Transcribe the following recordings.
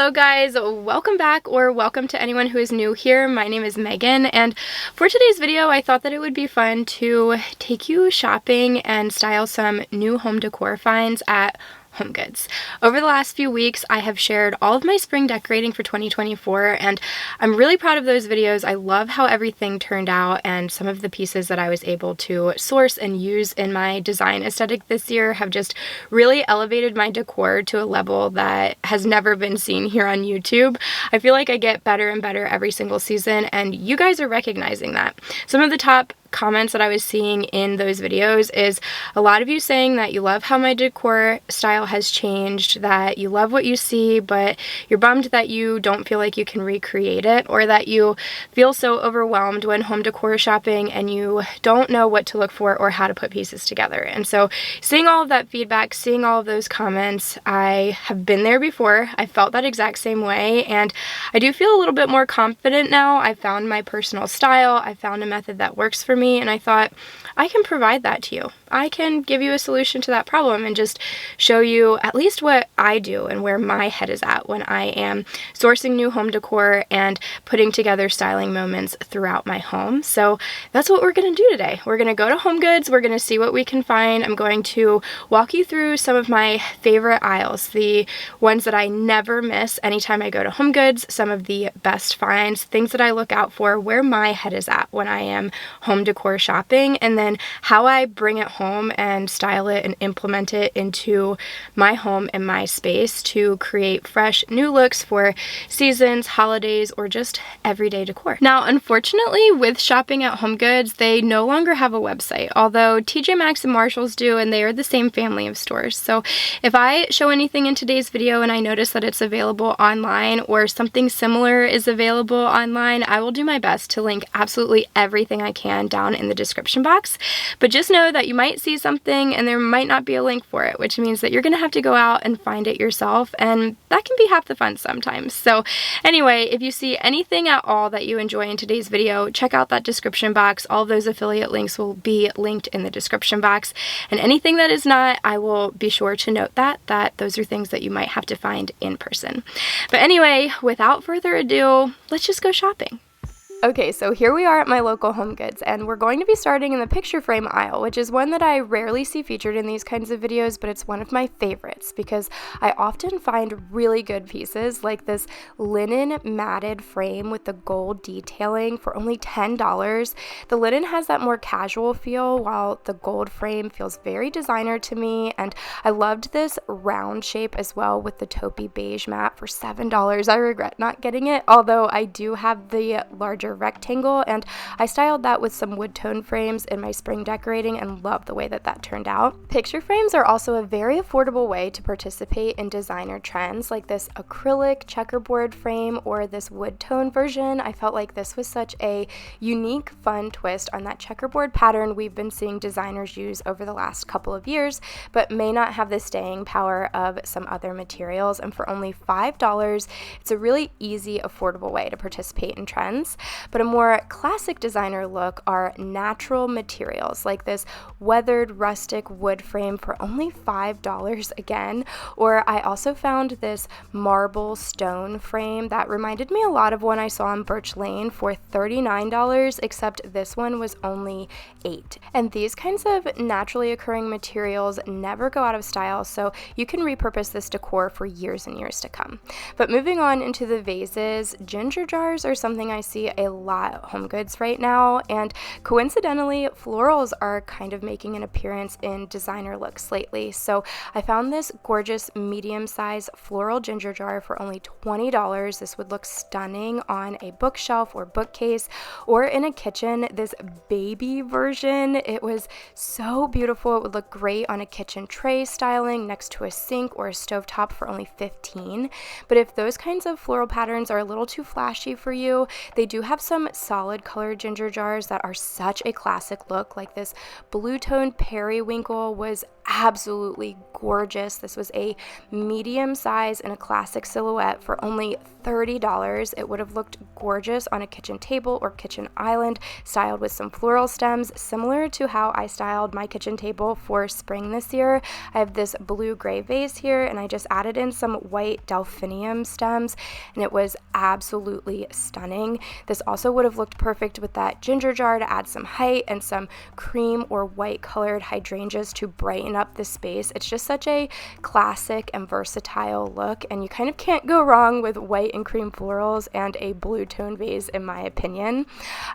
Hello guys, welcome back, or welcome to anyone who is new here. My name is Megan, and for today's video I thought that it would be fun to take you shopping and style some new home decor finds at HomeGoods. Over the last few weeks, I have shared all of my spring decorating for 2024, and I'm really proud of those videos. I love how everything turned out, and some of the pieces that I was able to source and use in my design aesthetic this year have just really elevated my decor to a level that has never been seen here on YouTube. I feel like I get better and better every single season, and you guys are recognizing that. Some of the top comments that I was seeing in those videos is a lot of you saying that you love how my decor style has changed, that you love what you see, but you're bummed that you don't feel like you can recreate it, or that you feel so overwhelmed when home decor shopping and you don't know what to look for or how to put pieces together. And so seeing all of that feedback, seeing all of those comments, I have been there before. I felt that exact same way, and I do feel a little bit more confident now. I found my personal style. I found a method that works for me, and I thought I can provide that to you. I can give you a solution to that problem and just show you at least what I do and where my head is at when I am sourcing new home decor and putting together styling moments throughout my home. So that's what we're going to do today. We're going to go to HomeGoods. We're going to see what we can find. I'm going to walk you through some of my favorite aisles, the ones that I never miss anytime I go to HomeGoods, some of the best finds, things that I look out for, where my head is at when I am home decor shopping, and then how I bring it home and style it and implement it into my home and my space to create fresh new looks for seasons, holidays, or just everyday decor. Now, unfortunately, with shopping at HomeGoods, they no longer have a website, although TJ Maxx and Marshalls do, and they are the same family of stores. So if I show anything in today's video and I notice that it's available online or something similar is available online, I will do my best to link absolutely everything I can down in the description box. But just know that you might see something and there might not be a link for it, which means that you're going to have to go out and find it yourself, and that can be half the fun sometimes. So anyway, if you see anything at all that you enjoy in today's video, check out that description box. All of those affiliate links will be linked in the description box, and anything that is not, I will be sure to note that those are things that you might have to find in person. But anyway, without further ado, let's just go shopping. Okay, so here we are at my local HomeGoods, and we're going to be starting in the picture frame aisle, which is one that I rarely see featured in these kinds of videos, but it's one of my favorites because I often find really good pieces like this linen matted frame with the gold detailing for only $10. The linen has that more casual feel, while the gold frame feels very designer to me, and I loved this round shape as well with the taupey beige mat for $7. I regret not getting it, although I do have the larger rectangle, and I styled that with some wood tone frames in my spring decorating and love the way that turned out. Picture frames are also a very affordable way to participate in designer trends like this acrylic checkerboard frame or this wood tone version. I felt like this was such a unique, fun twist on that checkerboard pattern we've been seeing designers use over the last couple of years, but may not have the staying power of some other materials. And for only $5, it's a really easy, affordable way to participate in trends. But a more classic designer look are natural materials like this weathered rustic wood frame for only $5 again. Or I also found this marble stone frame that reminded me a lot of one I saw in Birch Lane for $39, except this one was only $8. And these kinds of naturally occurring materials never go out of style, so you can repurpose this decor for years and years to come. But moving on into the vases, ginger jars are something I see a lot at HomeGoods right now, and coincidentally, florals are kind of making an appearance in designer looks lately. So I found this gorgeous medium-sized floral ginger jar for only $20. This would look stunning on a bookshelf or bookcase or in a kitchen. This baby version, it was so beautiful. It would look great on a kitchen tray styling next to a sink or a stovetop for only $15. But if those kinds of floral patterns are a little too flashy for you, they do have some solid colored ginger jars that are such a classic look, like this blue toned periwinkle was absolutely gorgeous. This was a medium size in a classic silhouette for only $30. It would have looked gorgeous on a kitchen table or kitchen island, styled with some floral stems, similar to how I styled my kitchen table for spring this year. I have this blue-gray vase here, and I just added in some white delphinium stems, and it was absolutely stunning. This also would have looked perfect with that ginger jar to add some height and some cream or white colored hydrangeas to brighten up the space. It's just such a classic and versatile look, and you kind of can't go wrong with white and cream florals and a blue tone vase, in my opinion.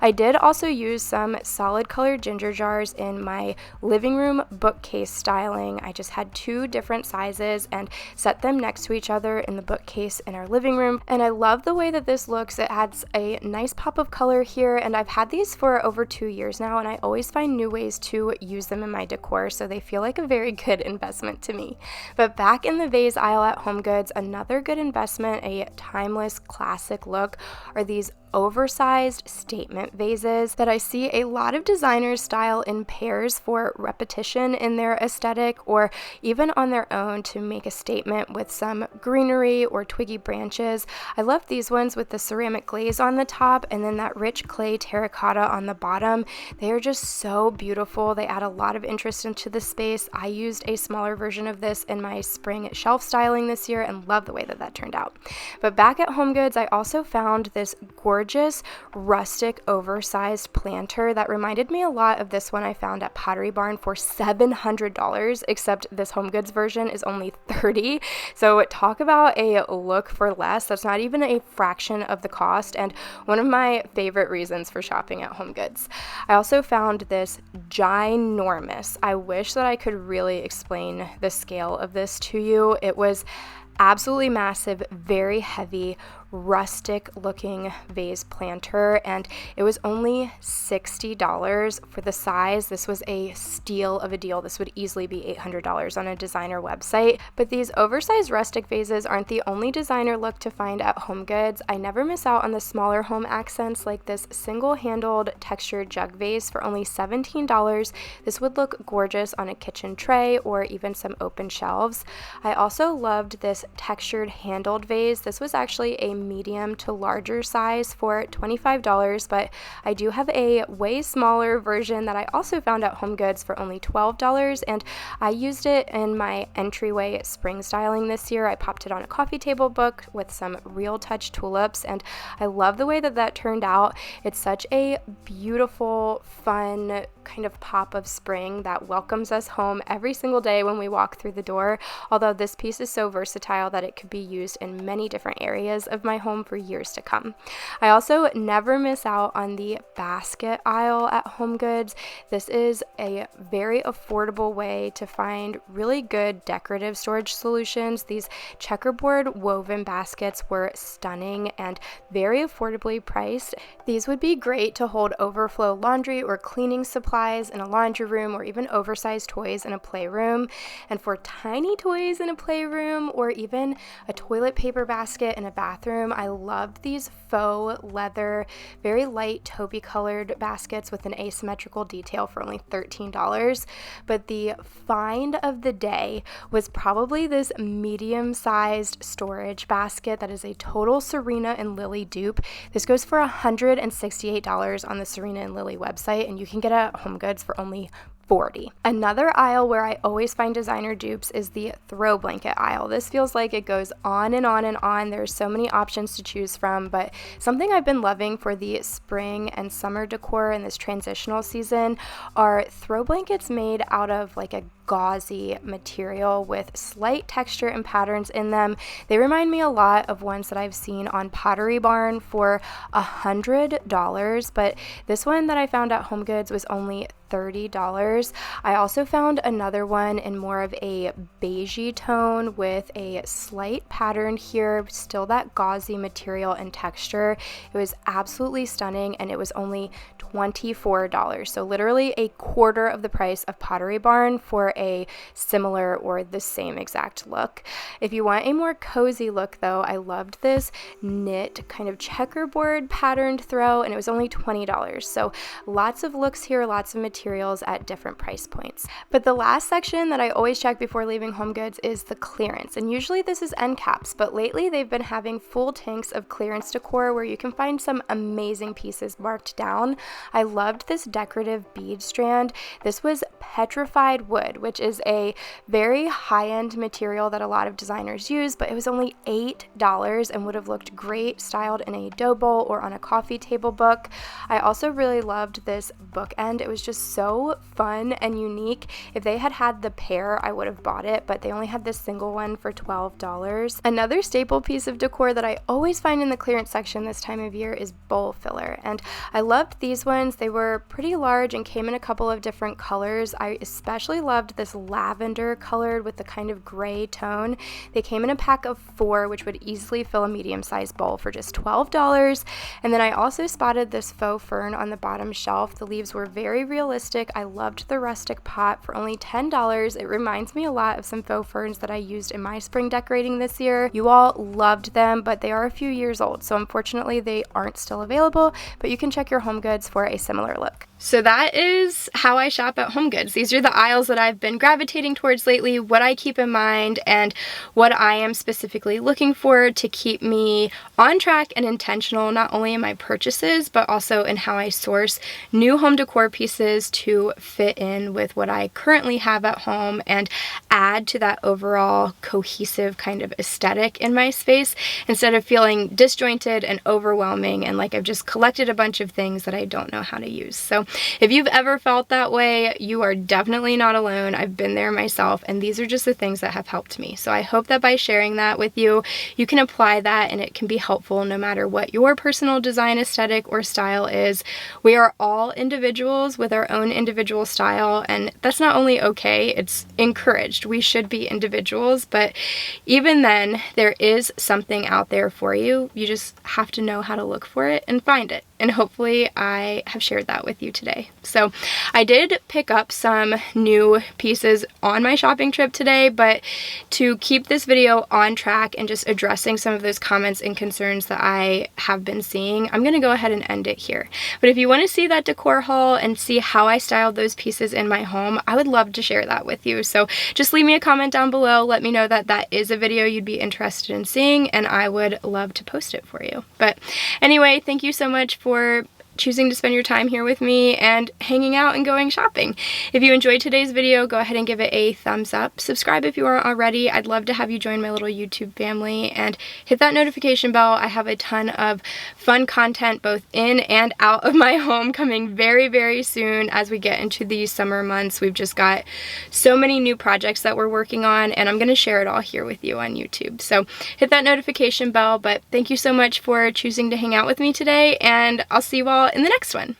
I did also use some solid colored ginger jars in my living room bookcase styling. I just had 2 different sizes and set them next to each other in the bookcase in our living room, and I love the way that this looks. It adds a nice pop of color here, and I've had these for over 2 years now, and I always find new ways to use them in my decor, so they feel like a very good investment to me. But back in the vase aisle at HomeGoods, another good investment, a timeless classic look, are these oversized statement vases that I see a lot of designers style in pairs for repetition in their aesthetic, or even on their own to make a statement with some greenery or twiggy branches. I love these ones with the ceramic glaze on the top and then that rich clay terracotta on the bottom. They are just so beautiful. They add a lot of interest into the space. I used a smaller version of this in my spring shelf styling this year and love the way that that turned out. But back at HomeGoods, I also found this gorgeous rustic oversized planter that reminded me a lot of this one I found at Pottery Barn for $700, except this HomeGoods version is only $30. So talk about a look for less. That's not even a fraction of the cost, and one of my favorite reasons for shopping at HomeGoods. I also found this ginormous. I wish that I could really explain the scale of this to you. It was absolutely massive, very heavy, rustic looking vase planter, and it was only $60 for the size. This was a steal of a deal. This would easily be $800 on a designer website. But these oversized rustic vases aren't the only designer look to find at HomeGoods. I never miss out on the smaller home accents like this single-handled textured jug vase for only $17. This would look gorgeous on a kitchen tray or even some open shelves. I also loved this textured handled vase. This was actually a medium to larger size for $25, but I do have a way smaller version that I also found at HomeGoods for only $12, and I used it in my entryway spring styling this year. I popped it on a coffee table book with some real touch tulips, and I love the way that that turned out. It's such a beautiful, fun kind of pop of spring that welcomes us home every single day when we walk through the door, although this piece is so versatile that it could be used in many different areas of my home for years to come. I also never miss out on the basket aisle at HomeGoods. This is a very affordable way to find really good decorative storage solutions. These checkerboard woven baskets were stunning and very affordably priced. These would be great to hold overflow laundry or cleaning supplies in a laundry room, or even oversized toys in a playroom. And for tiny toys in a playroom or even a toilet paper basket in a bathroom, I loved these faux leather, very light taupey colored baskets with an asymmetrical detail for only $13. But the find of the day was probably this medium-sized storage basket that is a total Serena and Lily dupe. This goes for $168 on the Serena and Lily website, and you can get it at HomeGoods for only $40. Another aisle where I always find designer dupes is the throw blanket aisle. This feels like it goes on and on and on. There's so many options to choose from, but something I've been loving for the spring and summer decor in this transitional season are throw blankets made out of like a gauzy material with slight texture and patterns in them. They remind me a lot of ones that I've seen on Pottery Barn for $100, but this one that I found at HomeGoods was only $30. I also found another one in more of a beigey tone with a slight pattern here, still that gauzy material and texture. It was absolutely stunning, and it was only $24. So literally a quarter of the price of Pottery Barn for a similar or the same exact look. If you want a more cozy look though, I loved this knit kind of checkerboard patterned throw, and it was only $20. So lots of looks here, lots of materials at different price points. But the last section that I always check before leaving HomeGoods is the clearance, and usually this is end caps, but lately they've been having full tanks of clearance decor where you can find some amazing pieces marked down. I loved this decorative bead strand. This was petrified wood, which is a very high-end material that a lot of designers use, but it was only $8 and would have looked great styled in a dough bowl or on a coffee table book. I also really loved this bookend. It was just so fun and unique. If they had had the pair, I would have bought it, but they only had this single one for $12. Another staple piece of decor that I always find in the clearance section this time of year is bowl filler, and I loved these ones. They were pretty large and came in a couple of different colors. I especially loved this lavender colored with the kind of gray tone. They came in a pack of 4, which would easily fill a medium-sized bowl for just $12. And then I also spotted this faux fern on the bottom shelf. The leaves were very realistic. I loved the rustic pot for only $10. It reminds me a lot of some faux ferns that I used in my spring decorating this year. You all loved them, but they are a few years old, so unfortunately they aren't still available, but you can check your HomeGoods for a similar look. So that is how I shop at HomeGoods. These are the aisles that I've been gravitating towards lately, what I keep in mind, and what I am specifically looking for to keep me on track and intentional, not only in my purchases, but also in how I source new home decor pieces to fit in with what I currently have at home and add to that overall cohesive kind of aesthetic in my space, instead of feeling disjointed and overwhelming and like I've just collected a bunch of things that I don't know how to use. So if you've ever felt that way, you are definitely not alone. I've been there myself, and these are just the things that have helped me. So I hope that by sharing that with you, you can apply that and it can be helpful no matter what your personal design aesthetic or style is. We are all individuals with our own individual style, and that's not only okay, it's encouraged. We should be individuals, but even then, there is something out there for you. You just have to know how to look for it and find it. And hopefully I have shared that with you today. So I did pick up some new pieces on my shopping trip today, but to keep this video on track and just addressing some of those comments and concerns that I have been seeing, I'm gonna go ahead and end it here. But if you wanna see that decor haul and see how I styled those pieces in my home, I would love to share that with you. So just leave me a comment down below, let me know that that is a video you'd be interested in seeing, and I would love to post it for you. But anyway, thank you so much for choosing to spend your time here with me and hanging out and going shopping. If you enjoyed today's video, go ahead and give it a thumbs up. Subscribe if you aren't already. I'd love to have you join my little YouTube family, and hit that notification bell. I have a ton of fun content both in and out of my home coming very, very soon as we get into these summer months. We've just got so many new projects that we're working on, and I'm going to share it all here with you on YouTube. So hit that notification bell, but thank you so much for choosing to hang out with me today, and I'll see you all in the next one.